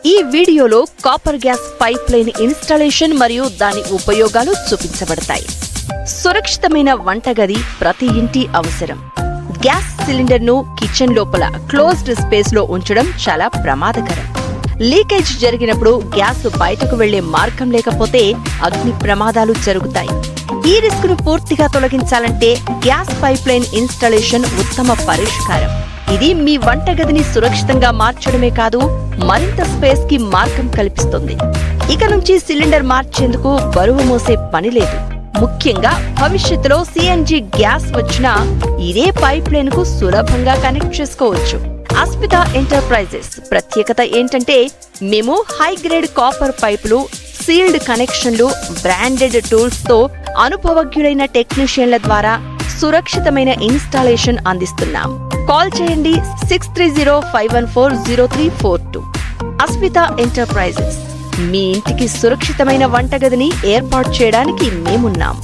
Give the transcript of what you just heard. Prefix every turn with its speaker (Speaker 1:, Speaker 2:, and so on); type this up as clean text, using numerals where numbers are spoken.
Speaker 1: ఈ వీడియోలో copper gas pipe line installation మరియు దాని ఉపయోగాలు చూపించబడతాయి. సురక్షితమైన వంటగది ప్రతి ఇంటి అవసరం. గ్యాస్ సిలిండర్ ను కిచెన్ లోపల క్లోజ్డ్ స్పేస్ లో ఉంచడం చాలా ప్రమాదకరం. లీకేజ్ జరిగినప్పుడు గ్యాస్ బయటకు వెళ్లే మార్గం లేకపోతే అగ్ని ప్రమాదాలు జరుగుతాయి. ఈ రిస్క్ ను పూర్తిగా తొలగించాలంటే గ్యాస్ పైప్ లైన్ ఇన్స్టాలేషన్ ఉత్తమ పరిష్కారం. ఇది మీ వంటగదిని సురక్షితంగా మార్చడమే కాదు, మరింత స్పేస్ కి మార్గం కల్పిస్తుంది. ఇక నుంచి సిలిండర్ మార్చేందుకు బరువు మోసే పని లేదు. ముఖ్యంగా భవిష్యత్తులో సిఎన్జి గ్యాస్ వచ్చినా ఇదే పైప్ లైన్ కు సులభంగా కనెక్ట్ చేసుకోవచ్చు. అస్మితా ఎంటర్ప్రైజెస్ ప్రత్యేకత ఏంటంటే, మేము హై గ్రేడ్ కాపర్ పైపులు, సీల్డ్ కనెక్షన్లు, బ్రాండెడ్ టూల్స్ తో అనుభవజ్ఞులైన టెక్నీషియన్ల ద్వారా సురక్షితమైన ఇన్స్టాలేషన్ అందిస్తున్నాం. కాల్ చేయండి 6305140342. అస్మితా ఎంటర్ప్రైజెస్ మీ ఇంటికి సురక్షితమైన వంటగదిని ఏర్పాటు చేయడానికి మేమున్నాం.